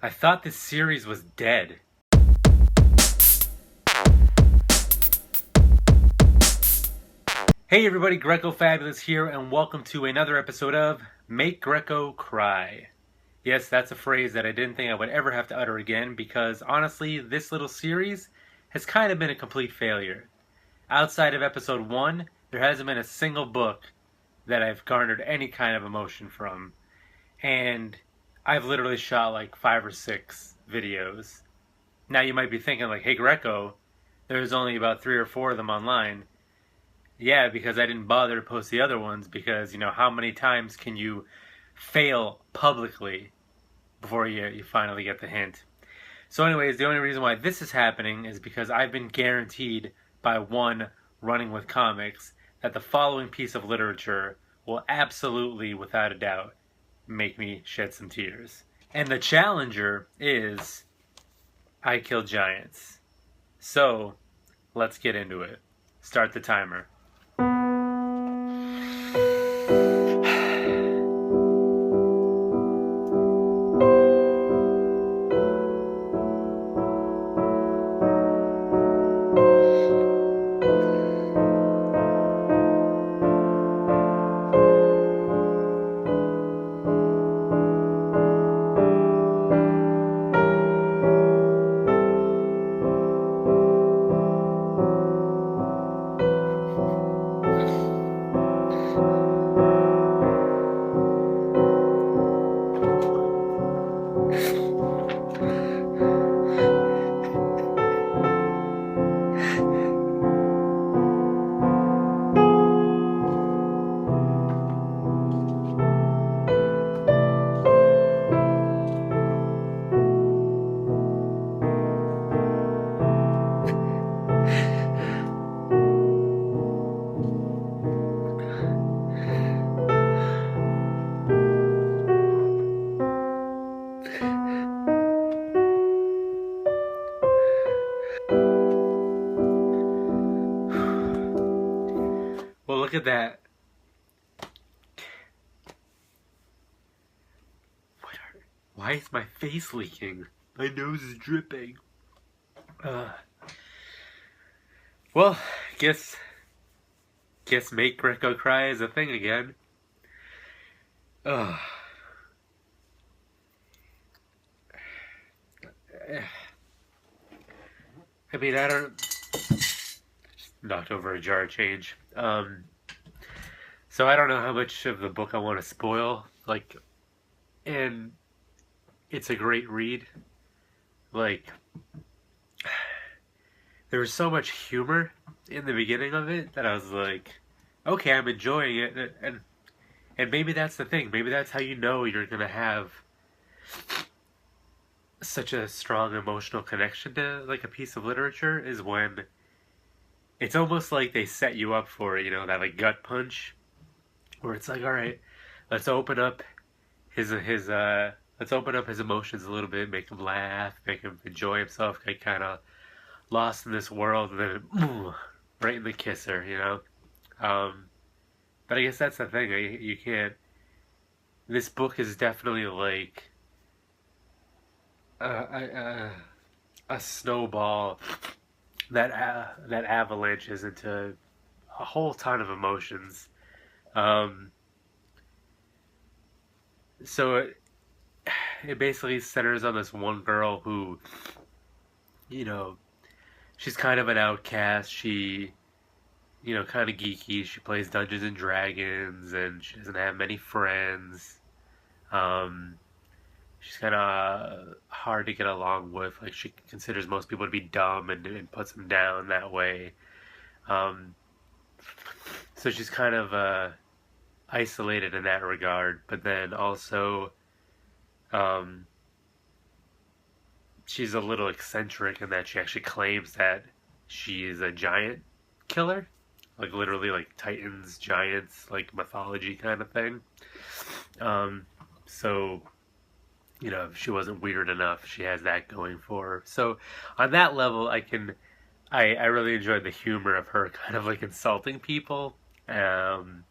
I thought this series was dead. Hey everybody, Greco Fabulous here, and welcome to another episode of Make Greco Cry. Yes, that's a phrase that I didn't think I would ever have to utter again, because honestly, this little series has kind of been a complete failure. Outside of episode 1, there hasn't been a single book that I've garnered any kind of emotion from. And I've literally shot like 5 or 6 videos. Now you might be thinking like, hey Greco, there's only about 3 or 4 of them online. Yeah, because I didn't bother to post the other ones because, how many times can you fail publicly before you finally get the hint? So anyways, the only reason why this is happening is because I've been guaranteed by one Running with Comics that the following piece of literature will absolutely, without a doubt, make me shed some tears. And the challenger is I Kill Giants. So, let's get into it. Start the timer. Well, look at that. Why is my face leaking? My nose is dripping. Well, guess Make Greco Cry is a thing again. I mean, I don't... Just knocked over a jar of change. So I don't know how much of the book I want to spoil. And it's a great read. There was so much humor in the beginning of it that I was like, okay, I'm enjoying it. And maybe that's the thing. Maybe that's how you know you're going to have such a strong emotional connection to a piece of literature, is when it's almost like they set you up for it, that gut punch where it's like, all right, let's open up his let's open up his emotions a little bit, make him laugh, make him enjoy himself, get kind of lost in this world, and then right in the kisser, But I guess that's the thing. You can't. This book is definitely like a snowball that avalanches into a whole ton of emotions. So it basically centers on this one girl who, she's kind of an outcast. She, kind of geeky. She plays Dungeons and Dragons, and she doesn't have many friends. She's kind of hard to get along with. She considers most people to be dumb and puts them down that way. So she's kind of isolated in that regard. But then also, she's a little eccentric in that she actually claims that she is a giant killer. Literally titans, giants, mythology kind of thing. So, if she wasn't weird enough, she has that going for her. So on that level, I really enjoyed the humor of her kind of insulting people. And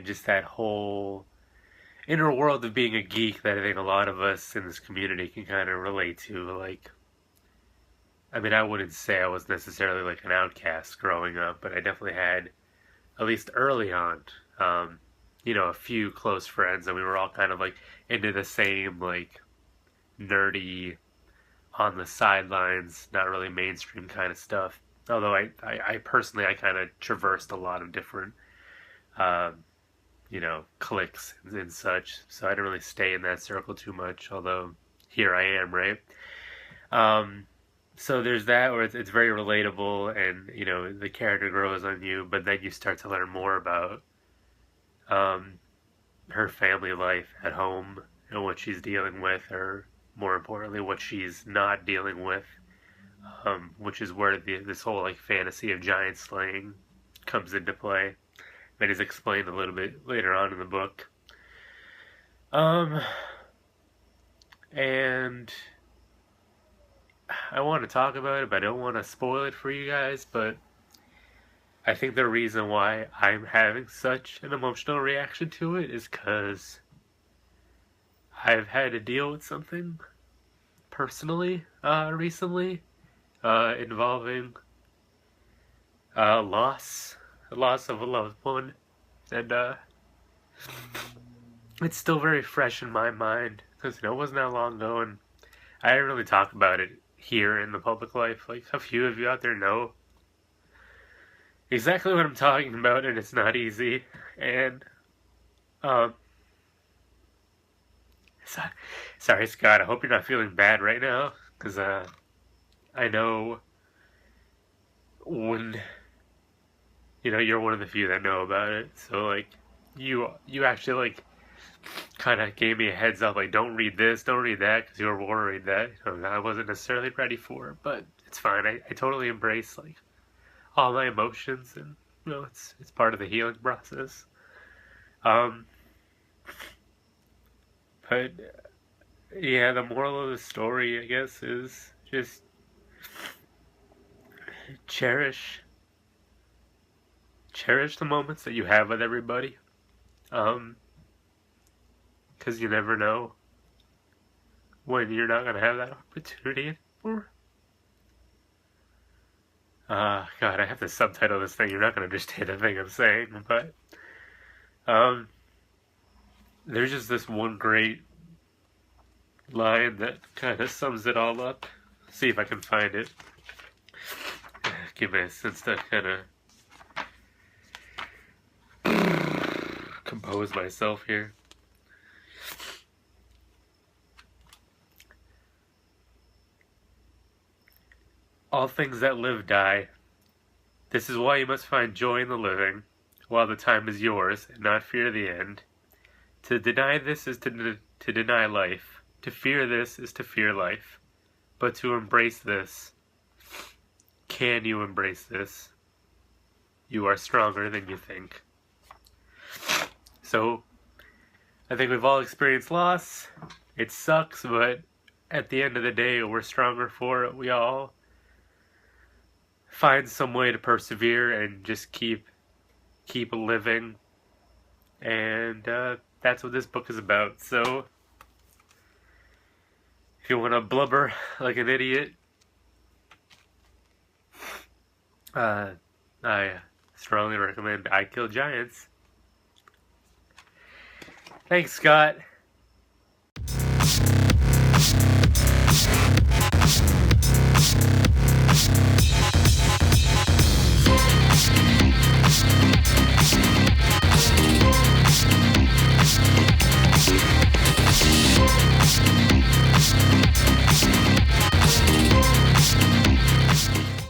just that whole inner world of being a geek that I think a lot of us in this community can kind of relate to. Like, I mean, I wouldn't say I was necessarily like an outcast growing up, but I definitely had, at least early on, um, a few close friends, and we were all kind of like into the same like nerdy, on the sidelines, not really mainstream kind of stuff. Although I personally, I kind of traversed a lot of different, um, cliques and such. So I didn't really stay in that circle too much. Although here I am, right? Um, so there's that, where it's very relatable, and the character grows on you. But then you start to learn more about um, her family life at home and what she's dealing with, or more importantly, what she's not dealing with. Which is where this whole like fantasy of giant slaying comes into play. That is explained a little bit later on in the book. Um, and I want to talk about it, but I don't want to spoil it for you guys. But I think the reason why I'm having such an emotional reaction to it is because I've had to deal with something personally recently involving loss, the loss of a loved one, and it's still very fresh in my mind because it wasn't that long ago, and I didn't really talk about it here in the public life. Like, a few of you out there know exactly what I'm talking about, and it's not easy. And um, so, sorry, Scott. I hope you're not feeling bad right now, because I know when you're one of the few that know about it. So like, you actually like kind of gave me a heads up, like, don't read this, don't read that, because you were worried that I wasn't necessarily ready for it. But it's fine. I totally embrace like all my emotions, and it's part of the healing process. Um, but yeah, the moral of the story, I guess, is just cherish cherish the moments that you have with everybody. Um, because you never know when you're not gonna have that opportunity anymore. God, I have to subtitle this thing. You're not gonna understand a thing I'm saying, but um, there's just this one great line that kind of sums it all up. See if I can find it. Give me a sense to kind of compose myself here. All things that live die. This is why you must find joy in the living, while the time is yours, and not fear the end. To deny this is to deny life. To fear this is to fear life. But to embrace this, can you embrace this? You are stronger than you think. So, I think we've all experienced loss. It sucks, but at the end of the day, we're stronger for it. We all find some way to persevere and just keep living. And that's what this book is about. So, if you want to blubber like an idiot, I strongly recommend I Kill Giants. Thanks, Scott.